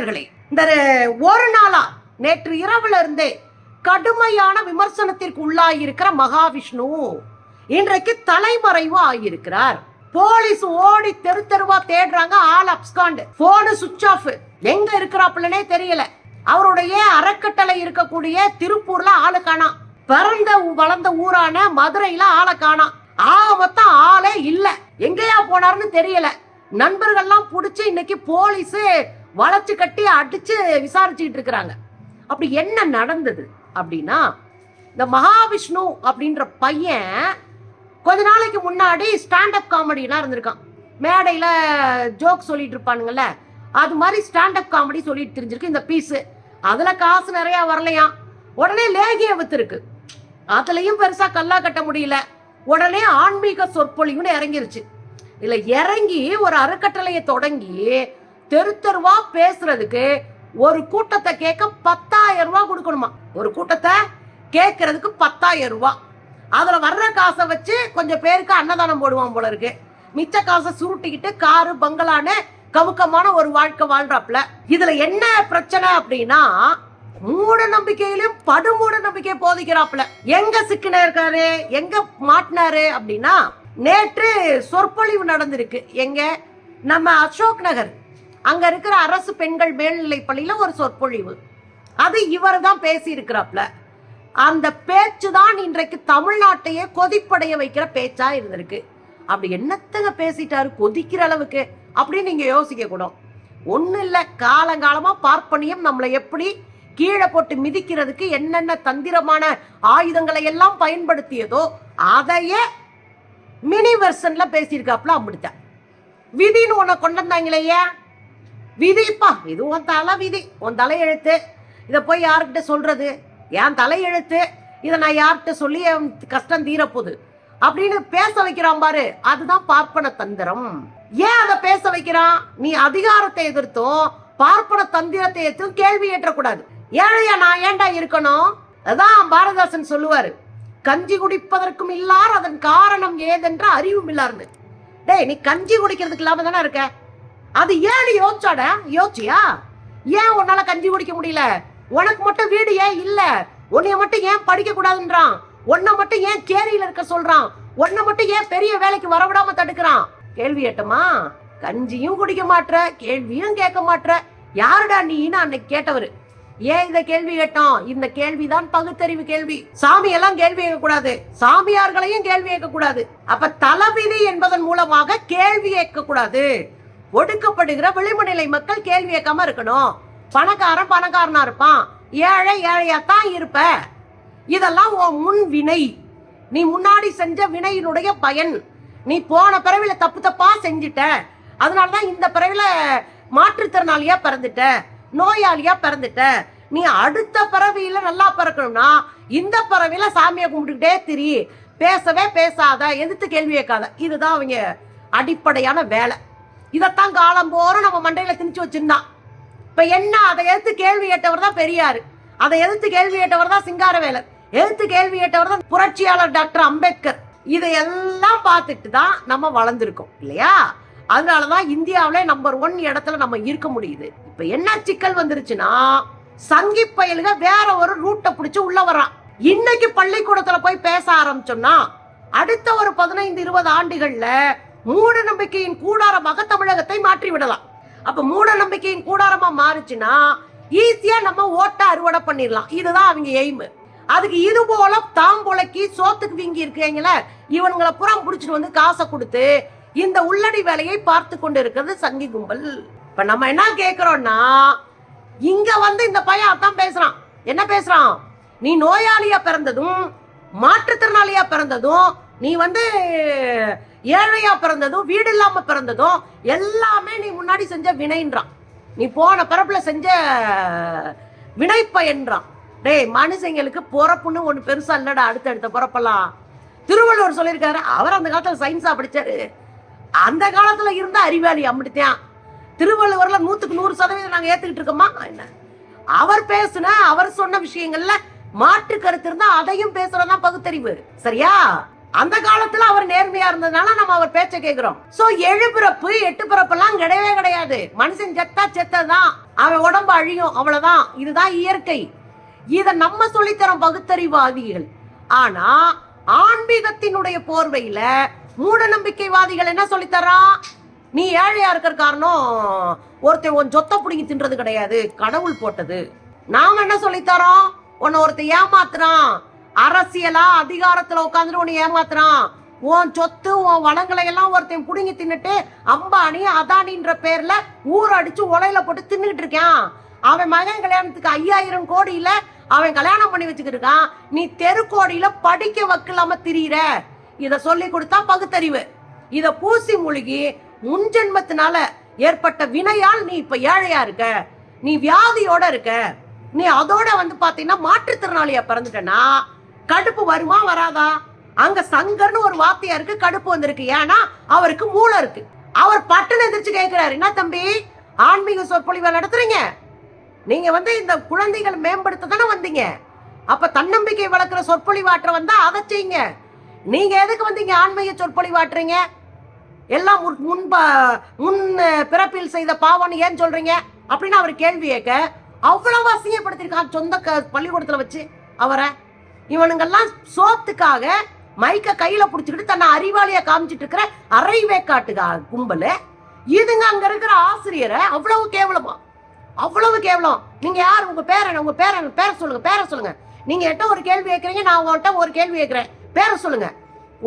நண்பர்களே, இந்த ஒரு நாளா நேற்று இரவுல இருந்தே கடுமையான விமர்சனத்திற்கு உள்ளாயிருக்கிற மகாவிஷ்ணு இன்றைக்கு தலைமறைவு ஆகியிருக்கிறார். போலீஸ் ஓடி தெரு தெருவா தேடுறாங்க. ஆள் அப்ஸ்காண்ட், போன் சுவிட்ச் ஆஃப், எங்க இருக்கிறாப்புலனே தெரியல. அவருடைய அறக்கட்டளை இருக்கக்கூடிய திருப்பூர்ல ஆளு காணா, பிறந்த வளர்ந்த ஊரான மதுரையில ஆளை காணா. மொத்தம் ஆளே இல்ல, எங்கேயா போனாருன்னு தெரியல. நண்பர்கள்லாம் புடிச்சு இன்னைக்கு போலீஸ் வளைச்சு கட்டி அடிச்சு விசாரிச்சுக்கிட்டு இருக்கிறாங்க. அப்படி என்ன நடந்தது அப்படின்னா, இந்த மகாவிஷ்ணு அப்படின்ற பையன் கொஞ்ச நாளைக்கு முன்னாடி ஸ்டாண்டப் காமெடிலாம் இருந்திருக்கான். மேடையில ஜோக் சொல்லிட்டு இருப்பானுங்கல்ல, அது மாதிரி ஸ்டாண்டப் காமெடி சொல்லிட்டு தெரிஞ்சிருக்கு இந்த பீஸ். அதுல காசு நிறைய வரலையாம். உடனே லேகிய வித்துருக்கு, அதுலயும் பெருசா கல்லா கட்ட முடியல. உடனே ஆன்மீக சொற்பொழிவுன்னு இறங்கிருச்சு. இதுல இறங்கி ஒரு அறக்கட்டளையை தொடங்கி தெரு தெருவா பேசுறதுக்கு ஒரு கூட்டத்தை கேட்க 10,000 ரூபாய் கொடுக்கணுமா. ஒரு கூட்டத்தை கேட்கறதுக்கு 10,000 ரூபாய். அதுல வர்ற காசை வச்சு கொஞ்சம் பேருக்கு அன்னதானம் போடுவான் போல இருக்கு. மிச்ச காசை சுருட்டிக்கிட்டு காரு பங்களான்னு கமுக்கமான ஒரு வாழ்க்கை வாழ்றாப்ல. இதுல என்ன பிரச்சனை அப்படின்னா, மூட நம்பிக்கையிலும் படுமூட நம்பிக்கை போதிக்கிறாப்ல. எங்க சிக்கின இருக்காரு, எங்க மாட்டினாரு அப்படின்னா, நேற்று சொற்பொழிவு நடந்திருக்கு. எங்க நம்ம அசோக் நகர் அங்க இருக்கிற அரசு பெண்கள் மேல்நிலை பள்ளியில ஒரு சொற்பொழிவு. அது இவர் தான் பேசி இருக்கிறாப்ல. அந்த பேச்சு தான் இன்றைக்கு தமிழ்நாட்டையே கொதிப்படைய வைக்கிற பேச்சா இருந்திருக்கு. அப்படி என்னத்தங்க பேசிட்டாரு கொதிக்கிற அளவுக்கு அப்படின்னு நீங்க யோசிக்க கூடும். ஒண்ணு இல்ல, காலங்காலமா பார்ப்பனியம் நம்மளை எப்படி கீழே போட்டு மிதிக்கிறதுக்கு என்னென்ன தந்திரமான ஆயுதங்களை எல்லாம் பயன்படுத்தியதோ அதையே மினி வெர்ஷன்ல பேசியிருக்காப்ல. அப்படித்தான் விதின்னு உன்னை கொண்டு வந்தாங்களே, விதிப்பா, இது உன் தலை விதி, உன் தலையெழுத்து. இதை போய் யாருக்கிட்ட சொல்றது, என் தலையெழுத்து, இதை நான் யார்கிட்ட சொல்லி என் கஷ்டம் தீரப்போகுது அப்படின்னு பேச வைக்கிறான் பாரு. அதுதான் பார்ப்பன தந்திரம். ஏன் அதை பேச வைக்கிறான்? நீ அதிகாரத்தை எதிர்த்தும் பார்ப்பன தந்திரத்தை எதிர்த்தும் கேள்வி ஏற்றக்கூடாது. ஏழையா நான் ஏண்டா இருக்கணும்? அதான் பாரதாசன் சொல்லுவாரு, கஞ்சி குடிப்பதற்கும் இல்லார் அதன் காரணம் ஏதென்ற அறிவும் இல்லாருன்னு. டேய், நீ கஞ்சி குடிக்கிறதுக்கு இல்லாம தானே இருக்க. அது ஏன் யோசிச்சாட? யோசிச்சியா? ஏன் உன்னால கஞ்சி குடிக்க முடியல? உனக்கு மட்டும் வீடு ஏன் இல்ல? உன்னைய மட்டும் ஏன் படிக்க கூடாதுன்றான்? உன்னை மட்டும் ஏன் கேரியில இருக்க சொல்றான்? உன்னை மட்டும் ஏன் பெரிய வேலைக்கு வரவிடாம தடுக்கிறான்? கேள்வி ஏட்டமா? கஞ்சியும் குடிக்க மாட்ற, கேள்வியும் கேட்க மாட்ற. யாருடா நீன்னு அன்னைக்கு கேட்டவரு. ஏன் இந்த கேள்வி கேட்டோம்? இந்த கேள்விதான் பகுத்தறிவு கேள்வி. சாமி எல்லாம் கேள்வி கேட்க கூடாது, சாமியார்களையும் கேள்வி கேட்க கூடாது. அப்ப தளவிதி என்பதன் மூலமாக கேள்வி கேட்க கூடாது. ஒடுக்கப்படுகிற விளிம்புநிலை மக்கள் கேள்வி கேட்காம இருக்கணும். பணக்காரன் பணக்காரனா இருப்பான், ஏழை ஏழையாத்தான் இருப்ப. இதெல்லாம் உன் முன் வினை, நீ முன்னாடி செஞ்ச வினையினுடைய பயன். நீ போன பிறவில தப்பு தப்பா செஞ்சிட்ட, அதனாலதான் இந்த பிறவில மாற்றுத்திறனாளியா பிறந்துட்ட, நோயாளியா பிறந்துட்ட. நீ அடுத்த பிறவியில நல்லா பிறக்கணும்னா இந்த பிறவில சாமியை கும்பிட்டுக்கிட்டே திரி, பேசவே பேசாத, எதிர்த்து கேள்வி கேட்காத. இதுதான் அவங்க அடிப்படையான வேலை. இதைத்தான் காலம் போற நம்ம மண்டையில திணிச்சு வச்சிருந்தான். இப்ப என்ன, அதை எதிர்த்து கேள்வி கேட்டவர் தான் பெரியாரு, அதை எதிர்த்து கேள்வி கேட்டவர் தான் சிங்காரவேலர், எதிர்த்து கேள்வி கேட்டவர் தான் புரட்சியாளர் டாக்டர் அம்பேத்கர். இதையெல்லாம் பார்த்துட்டு தான் நம்ம வளர்ந்துருக்கோம் இல்லையா? அதனாலதான் இந்தியாவில நம்பர் 1 இடத்துல நம்ம இருக்க முடியுது. இப்ப என்ன சிக்கல் வந்துருச்சுன்னா, சங்கி பயலுக வேற ஒரு ரூட்டை பிடிச்சு உள்ள வர்றான். இன்னைக்கு பள்ளிக்கூடத்துல போய் பேச ஆரம்பிச்சோம்னா அடுத்த ஒரு 15-20 ஆண்டுகள்ல மூட நம்பிக்கையின் கூடாரமாக தமிழகத்தை மாற்றி விடலாம். அப்ப மூட நம்பிக்கையின் கூடாரமா மாறுச்சுன்னா ஈஸியா நம்ம ஓட்ட அறுவடை பண்ணிடலாம். இதுதான் அவங்க எய்ம். அதுக்கு இது போல தாம்பொலைக்கு சோத்துக்கு வீங்கி இருக்கீங்கள, இவனுங்களை புறம் புடிச்சிட்டு வந்து காசை கொடுத்து இந்த உள்ளடி வேலையை பார்த்து கொண்டு இருக்கிறது சங்கி கும்பல். இப்ப நம்ம என்ன கேக்குறோம்னா, இங்க வந்து இந்த பையன் அதான் பேசுறான். என்ன பேசுறான்? நீ நோயாளியா பிறந்ததும், மாற்றுத்திறனாளியா பிறந்ததும், நீ வந்து ஏழையா பிறந்ததும், வீடு இல்லாம பிறந்ததும் எல்லாமே நீ முன்னாடி செஞ்ச வினைன்றான். நீ போன பிறப்புல செஞ்ச வினை பயன்றான். டேய், மனுஷங்களுக்கு பொறப்புன்னு ஒண்ணு பெருசா இல்லடா. அடுத்த பிறப்பெல்லாம் திருவள்ளுவர் சொல்லியிருக்காரு. அவர் அந்த காலத்துல சயின்ஸா படிச்சாரு. அந்த காலத்துல இருந்த அறிவாளி அம்பிட்டான். திருவள்ளுவர்ல 100% நாங்க ஏத்துக்கிட்டு இருக்கோமா என்ன? அவர் பேசுன, அவர் சொன்ன விஷயங்கள்ல மாற்று கருத்து இருந்தா அதையும் பேசுறதுதான் பகுத்தறிவு. சரியா? அந்த காலத்துல அவர் நேர்மையா இருந்ததுனால நம்ம அவர் பேச்ச கேக்குறோம். சோ 7 பிறப்பு 8 பிறப்பு எல்லாம் கிடையவே கிடையாது. மனுஷன் செத்தா செத்ததான். அவன் உடம்பு அழியும், அவ்வளவுதான். இதுதான் இயற்கை. இத நம்ம சொல்லித்தரோம் பகுத்தறிவாதிகள். ஆனா ஆன்மீகத்தினுடைய போர்வையில மூட நம்பிக்கைவாதிகள் என்ன சொல்லித்தரான்? நீ ஏழையா இருக்கிற காரணம் ஒருத்தன் உன் சொத்தை பிடிங்கி தின்றது கிடையாது, கடவுள் போட்டது. நாம என்ன சொல்லித்தரோம்? உன்னை ஒருத்தன் ஏமாத்துறான், அரசியலா அதிகாரத்துல உட்காந்துட்டு உன்னை ஏமாத்துறான், உன் சொத்து உன் வளங்களை எல்லாம் ஒருத்தன் புடுங்கி தின்னுட்டு அம்பானி அதானின்ற பேர்ல ஊரடிச்சு உலையில போட்டு தின்னுட்டு இருக்கான். அவன் மகன் கல்யாணத்துக்கு 5000 கோடியில அவன் கல்யாணம் பண்ணி வச்சுக்கிட்டு இருக்கான். நீ தெருக்கோடியில படிக்க வைக்கலாம திரியிற. இத சொல்லி கொடுத்தா பகுத்தறிவு. இத பூசி மூழ்கி முன்ஜென்மத்தினால ஏற்பட்ட வினையால் நீ இப்ப ஏழையா இருக்க, நீ வியாதியோட இருக்க, நீ அதோட பாத்தீங்கன்னா மாற்றுத்திறனாளியா பிறந்துட்டனா கடுப்பு வருமா வராதா? அங்க சங்கர்னு ஒரு வார்த்தையாருக்கு கடுப்பு வந்திருக்கு. ஏன்னா அவருக்கு மூளை இருக்கு. அவர் பட்டுன்னு எதிர்த்து கேட்கிறாரு, என்ன தம்பி ஆன்மீக சொற்பொழிவை நடத்துறீங்க? நீங்க இந்த குழந்தைகள் மேம்படுத்த தானே வந்தீங்க. அப்ப தன்னம்பிக்கை வளர்க்கிற சொற்பொழிவாற்ற வந்தா அதை செய்யுங்க. நீங்க எதுக்கு வந்தீங்க ஆன்மீக சொற்பொழிவாற்றுறீங்க? எல்லாம் முன் பிறப்பில் செய்த பாவம்னு ஏன் சொல்றீங்க அப்படின்னு அவர் கேள்வி கேட்க அவ்வளவு அசிங்கப்படுத்திருக்கான் சொந்த பள்ளிக்கூடத்துல வச்சு அவரை. இவனுங்கெல்லாம் சோத்துக்காக மைக்க கையில புடிச்சுக்கிட்டு தன்னை அறிவாளியா காமிச்சிட்டு இருக்கிற அரைவேக்காட்டுக்கா கும்பல் இதுங்க. அங்க இருக்கிற ஆசிரியரை அவ்வளவு கேவலமா, அவ்வளவு கேவலம். நீங்க யார்? உங்க பேர உங்க பேர சொல்லுங்க, பேர சொல்லுங்க. நீங்க என்கிட்ட ஒரு கேள்வி கேட்கறீங்க, நான் உங்கள்கிட்ட ஒரு கேள்வி கேட்கிறேன், பேர சொல்லுங்க.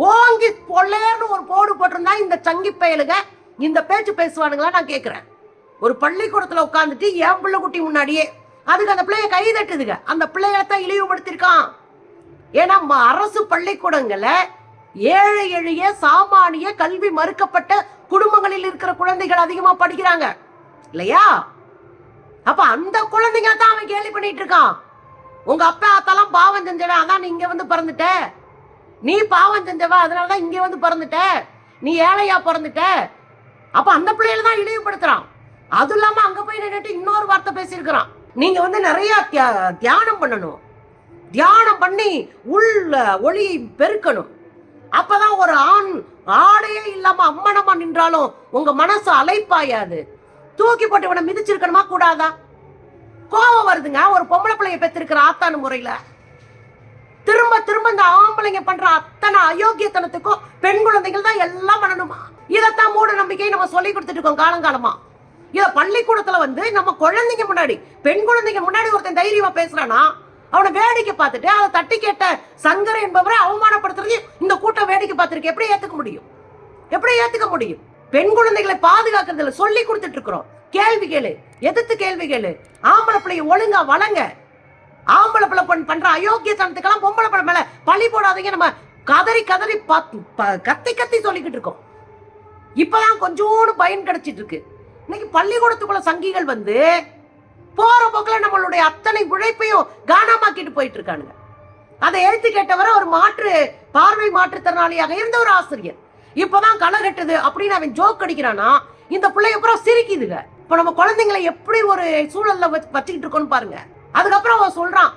ஓங்கி பொல்லேர்னு ஒரு போடு போட்டிருந்தா இந்த சங்கி பயலுங்க இந்த பேச்சு பேசுவானுங்களா நான் கேட்கிறேன். ஒரு பள்ளிக்கூடத்துல உட்காந்துட்டு என் பிள்ளை குட்டி முன்னாடியே அதுக்கு அந்த பிள்ளைய கை தட்டுதுங்க. அந்த பிள்ளையத்தான் இழிவுபடுத்திருக்கான். ஏன்னா அரசு பள்ளிக்கூடங்களை ஏழை எளிய சாமானிய கல்வி மறுக்கப்பட்ட குடும்பங்களில் இருக்கிற குழந்தைகள் அதிகமா படிக்கிறாங்க இல்லையா? அப்ப அந்த குழந்தைங்க தான் அவன் கேள்வி பண்ணிட்டு இருக்கான். உங்க அப்பா ஆத்தாலாம் பாவம் செஞ்சவன், அதான் நீ இங்க பிறந்துட்ட. நீ பாவம் செஞ்சவ, அதனாலதான் இங்க பிறந்துட்ட. நீ ஏழையா பிறந்துட்ட. அப்ப அந்த பிள்ளைகளை தான் இழிவுபடுத்துறான். அது இல்லாம அங்க போய் நின்றுட்டு இன்னொரு வார்த்தை பேசியிருக்கிறான். நீங்க நிறைய தியானம் பண்ணணும், தியானம் பண்ணி உள்ள ஒளியை பெருக்கணும். அப்பதான் ஒரு ஆண் ஆடையே இல்லாம அம்மனமா நின்றாலும் உங்க மனசு அலைப்பாயாது. தூக்கி போட்டு இவனை மிதிச்சிருக்கணுமா கூடாதா? கோபம் வருதுங்க. ஒரு பொம்பளை பிள்ளைய பெற்றிருக்கிற ஆத்தான முறையில திரும்ப திரும்ப இந்த ஆம்பளைங்க பண்ற அத்தனை அயோக்கியத்தனத்துக்கும் பெண் குழந்தைகள் தான் எல்லாம் பண்ணணுமா? இதத்தான் மூட நம்பிக்கை நம்ம சொல்லி கொடுத்துட்டு இருக்கோம் காலங்காலமா. இத பள்ளிக்கூடத்துல நம்ம குழந்தைங்க முன்னாடி, பெண் குழந்தைங்க முன்னாடி ஒருத்தன் தைரியமா பேசுறானா அவனை வேடிக்கை பார்த்துட்டு அதை தட்டி கேட்ட சங்கர் என்பவரை அவமானப்படுத்துறது இந்த கூட்டம் வேடிக்கை பார்த்திருக்கு. எப்படி ஏத்துக்க முடியும்? எப்படி ஏத்துக்க முடியும்? பெண் குழந்தைகளை பாதுகாக்கிறதுல சொல்லி கொடுத்துட்டு இருக்கிறோம். கேள்வி கேளு, எதிர்த்து கேள்வி கேளு. ஆம்பளை பிள்ளைய ஒழுங்கா வளங்க. ஆம்பளை பிள்ளை பண்ற அயோக்கியத்தனத்துக்கெல்லாம் பொம்பளை பிள்ளை மேல பழி போடாதீங்க. நம்ம கதறி கதறி கத்தி கத்தி சொல்லிக்கிட்டு இருக்கோம். இப்பதான் கொஞ்சோடு பயன் கிடைச்சிட்டு இருக்கு. இன்னைக்கு பள்ளிக்கூடத்துக்குள்ள சங்கிகள் போற போக்குல நம்மளுடைய அத்தனை உழைப்பையும் காணாமாக்கிட்டு போயிட்டு இருக்கானுங்க. அதை எழுத்து கேட்டவரை ஒரு பார்வை மாற்றுத்திறனாளியாக இருந்த ஒரு ஆசிரியர் இப்பதான் களை கட்டுது அப்படின்னு அவன் ஜோக் அடிக்கிறானா, இந்த பிள்ளைய அப்புறம் சிரிக்குதுங்க. இப்ப நம்ம குழந்தைங்களை எப்படி ஒரு சூழல்ல வச்சுக்கிட்டு இருக்கோம்னு பாருங்க. அதுக்கப்புறம் அவன் சொல்றான்,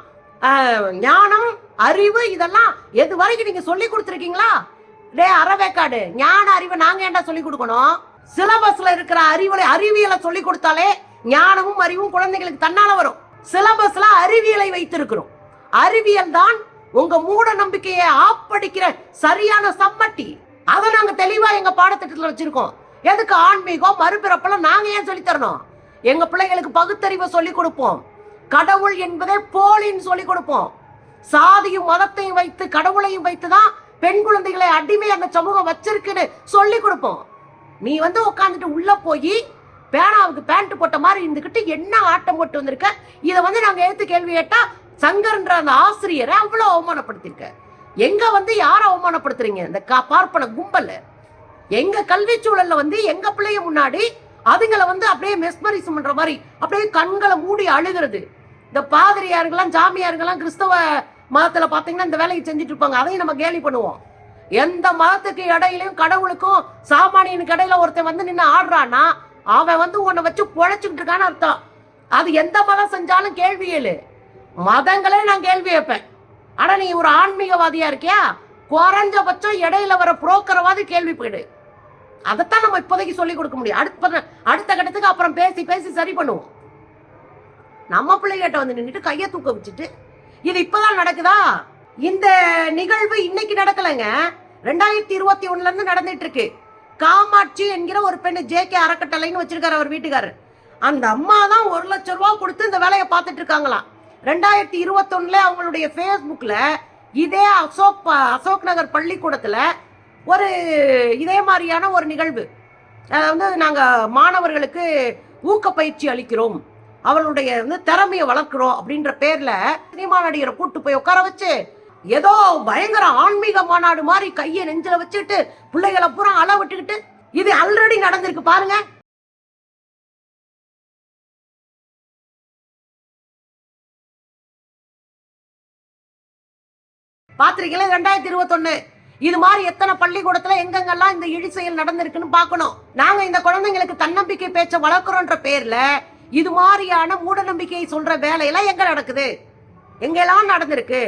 ஞானம் அறிவு இதெல்லாம் எது வரைக்கும் நீங்க சொல்லி கொடுத்துருக்கீங்களா? டே அறவேக்காடு, ஞான அறிவை நாங்க ஏன்டா சொல்லி கொடுக்கணும்? சிலபஸ்ல இருக்கிற அறிவியலை சொல்லி கொடுத்தாலே ஞானமும் அறிவும் குழந்தைகளுக்கு தன்னால வரும். சிலபஸ்ல அறிவியலை வைத்திருக்கிறோம். அறிவியல் தான் உங்க மூட நம்பிக்கையை ஆப்படிக்கிற சரியான சம்மட்டி. அதை நாங்க தெளிவா எங்க பாடத்திட்டத்துல வச்சிருக்கோம். எதுக்கு ஆன்மீகம் மறுபிறப்பெல்லாம் நாங்க ஏன் சொல்லி தரணும்? எங்க பிள்ளைகளுக்கு பகுத்தறிவை சொல்லி கொடுப்போம். கடவுள் என்பதை போலின்னு சொல்லி கொடுப்போம். சாதியும் மதத்தையும் வைத்து கடவுளையும் வைத்துதான் பெண் குழந்தைகளை அடிமை அந்த சமூகம் வச்சிருக்குன்னு சொல்லி கொடுப்போம். நீ உட்காந்துட்டு உள்ள போய் பேனாவுக்கு பேண்ட் போட்ட மாதிரி இருந்துகிட்டு என்ன ஆட்டம் போட்டு வந்திருக்க? இதை நாங்க எடுத்து கேள்வி கேட்டா சங்கர்ன்ற அந்த ஆசிரியரை அவ்வளவு அவமானப்படுத்திருக்க. எங்க யார அவமானப்படுத்துறீங்க? இந்த பார்ப்பன கும்பல் எங்க கல்வி சூழல்ல எங்க பிள்ளைய முன்னாடி அதுங்களை அப்படியே மெஸ்மரிசம் பண்ற மாதிரி அப்படியே கண்களை மூடி அழுகிறது. இந்த பாதிரியார்கள்லாம் ஜாமியார்கள்லாம் கிறிஸ்தவ மதத்துல பாத்தீங்கன்னா இந்த வேலையை செஞ்சுட்டு இருப்பாங்க. அதையும் நம்ம கேலி பண்ணுவோம். எந்த மதத்துக்கு இடையிலையும் கடவுளுக்கும் சாமானியனுக்கு இடையில ஒருத்தன் நின்று ஆடுறான்னா அவன் உன்னை வச்சு பொழைச்சுக்கிட்டு இருக்கான்னு அர்த்தம். அது எந்த மதம் செஞ்சாலும் கேள்வி கேளு. மதங்களே நான் கேள்வி வைப்பேன். ஆனா நீ ஒரு ஆன்மீகவாதியா இருக்கியா? குறைஞ்சபட்சம் இடையில வர புரோக்கரவாதி கேள்வி போயிடு. அதைத்தான் நம்ம இப்போதைக்கு சொல்லி கொடுக்க முடியும். அடுத்த கட்டத்துக்கு அப்புறம் பேசி பேசி சரி பண்ணுவோம். நம்ம பிள்ளைகிட்ட வந்து நின்றுட்டு கையை தூக்க வச்சுட்டு இது இப்பதான் நடக்குதா? இந்த நிகழ்வு இன்னைக்கு நடக்கலைங்க, 2021 இருந்து நடந்துட்டு இருக்கு. காமாட்சி என்கிற ஒரு பெண்ணு JK அறக்கட்டளைன்னு வச்சிருக்காரு அவர் வீட்டுக்காரர். அந்த அம்மா தான் 1 லட்சம் ரூபாய் கொடுத்து இந்த வேலையை பார்த்துட்டு இருக்காங்களாம். 2021 அவங்களுடைய ஃபேஸ்புக்ல இதே அசோக் நகர் பள்ளிக்கூடத்துல ஒரு இதே மாதிரியான ஒரு நிகழ்வு, அதாவது நாங்க மாணவர்களுக்கு ஊக்க பயிற்சி அளிக்கிறோம், அவளுடைய திறமையை வளர்க்கிறோம் அப்படின்ற பேர்ல சினிமா நடிகரை கூட்டு போய் உட்கார வச்சு ஏதோ பயங்கர ஆன்மீக மாநாடு மாதிரி கையை நெஞ்சில வச்சுட்டு பிள்ளைகளை பூரா அள விட்டுக்கிட்டு, இது ஆல்ரெடி நடந்திருக்கு பாருங்க. பாத்திரிக்கையில 2021 இது மாதிரி எத்தனை பள்ளிக்கூடத்துல எங்கெங்கெல்லாம் இந்த இழி செயல் நடந்திருக்குன்னு பாக்கணும். நாங்க இந்த குழந்தைங்களுக்கு தன்னம்பிக்கை பேச்ச வளர்க்கிறோன்ற பேர்ல இது மாதிரியான மூட நம்பிக்கையை சொல்ற வேலையெல்லாம் எங்க நடக்குது, எங்கெல்லாம் நடந்திருக்கு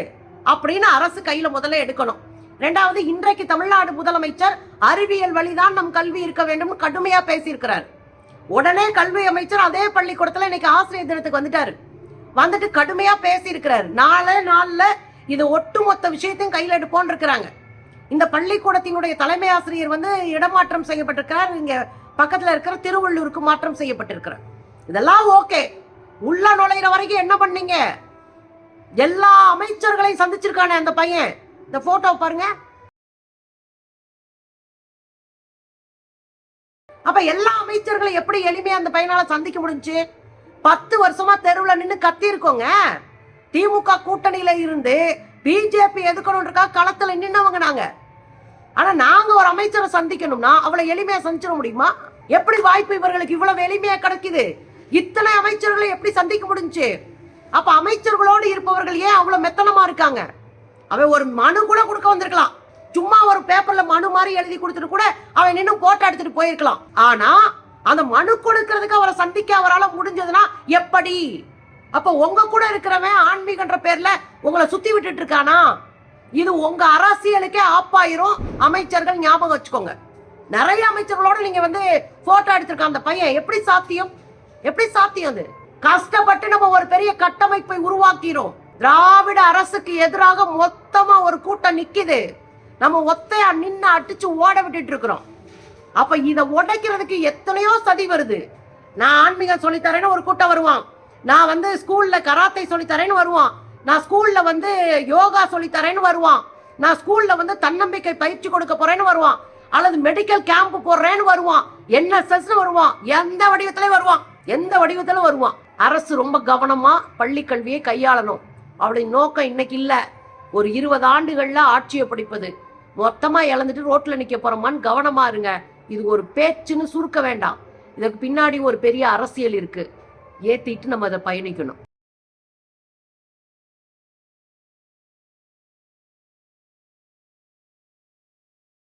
அப்படின்னு அரசு கையில முதல்ல எடுக்கணும். 2வது, இன்றைக்கு தமிழ்நாடு முதலமைச்சர் அறிவியல் வழிதான் நம் கல்வி இருக்க வேண்டும் கடுமையா பேசியிருக்கிறார். உடனே கல்வி அமைச்சர் அதே பள்ளிக்கூடத்துல இன்னைக்கு ஆசிரியர் தினத்துக்கு வந்துட்டு கடுமையா பேசியிருக்கிறார். நாள்ல இது ஒட்டுமொத்த விஷயத்தையும் கையில எடுப்போன்னு இருக்கிறாங்க. இந்த பள்ளிக்கூடத்தினுடைய தலைமை ஆசிரியர் இடமாற்றம் செய்யப்பட்டிருக்கிறார். இங்க பக்கத்துல இருக்கிற திருவள்ளூருக்கு மாற்றம் செய்யப்பட்டிருக்கிறார். இதெல்லாம் ஓகே. உள்ள நுழைகிற வரைக்கும் என்ன பண்ணீங்க? எல்லா அமைச்சர்களையும் சந்திச்சிருக்கானே அந்த பையன். இந்த போட்டோ பாருங்க. அப்ப எல்லா அமைச்சர்களையும் எப்படி எளிமையா அந்த பையனால சந்திக்க முடிஞ்சு? 10 வருஷமா தெருவுல நின்று கத்தி இருக்கோங்க. திமுக கூட்டணியில இருந்து பிஜேபி எதுக்கணும்ன்றக்கா களத்துல நின்னவங்க நாங்க. ஆனா நாங்க ஒரு அமைச்சரை சந்திக்கணும்னா அவளை எளிமையா சந்திச்சிட முடியுமா? எப்படி வாய்ப்பு இவர்களுக்கு இவ்வளவு எளிமையா கிடைக்குது? இத்தனை அமைச்சர்களை எப்படி சந்திக்க முடிஞ்சு? அப்ப அமைச்சர்களோடு இருப்பவர்கள் ஏன் அவ்வளவு மெத்தனமா இருக்காங்க? அவன் ஒரு மனு கூட கொடுக்க வந்திருக்கலாம். சும்மா ஒரு பேப்பர்ல மனு மாதிரி எழுதி கொடுத்துட்டு கூட அவன் இன்னும் போட்டோ எடுத்துட்டு போயிருக்கலாம். ஆனா அந்த மனு கொடுக்கறதுக்கு அவரை சந்திக்க அவரால் முடிஞ்சதுன்னா எப்படி? அப்ப உங்க கூட இருக்கிறவன் ஆன்மீகன்ற பேர்ல உங்களை சுத்தி விட்டுட்டு இருக்கானா? இது உங்க அரசியலுக்கே ஆப்பாயிரும். அமைச்சர்கள் ஞாபகம் வச்சுக்கோங்க. நிறைய அமைச்சர்களோட நீங்க போட்டோ எடுத்திருக்க அந்த பையன் எப்படி சாத்தியம்? எப்படி சாத்தியம்? அது கஷ்டப்பட்டு நம்ம ஒரு பெரிய கட்டமைப்பை உருவாக்கிறோம். திராவிட அரசுக்கு எதிராக மொத்தமா ஒரு கூட்டம் நிக்குது. நம்ம ஒத்தையா நின்று அடிச்சு ஓட விட்டுட்டு இருக்கிறோம். அப்ப இதை உடைக்கிறதுக்கு எத்தனையோ சதி வருது. நான் ஆன்மீகம் சொல்லித்தரேன்னு ஒரு கூட்டம் வருவான். நான் ஸ்கூல்ல கராத்தை சொல்லித்தரேன்னு வருவான். நான் ஸ்கூல்ல யோகா சொல்லித்தரேன்னு வருவான். நான் ஸ்கூல்ல தன்னம்பிக்கை பயிற்சி கொடுக்க போறேன்னு வருவான். அல்லது மெடிக்கல் கேம்ப் போடுறேன்னு வருவான். NSS வருவான். எந்த வடிவத்திலும் வருவான். அரசு ரொம்ப கவனமா பள்ளி கல்வியை கையாளணும். அவளுடைய நோக்கம் இன்னைக்கு இல்ல, ஒரு 20 ஆண்டுகள்ல ஆட்சியை பிடிப்பது. மொத்தமா இழந்துட்டு ரோட்ல நிக்க போறோமான்னு கவனமா இருங்க. இது ஒரு பேச்சுன்னு சுருக்க வேண்டாம். இதற்கு பின்னாடி ஒரு பெரிய அரசியல் இருக்கு. ஏத்திட்டு நம்ம அதை பயணிக்கணும்.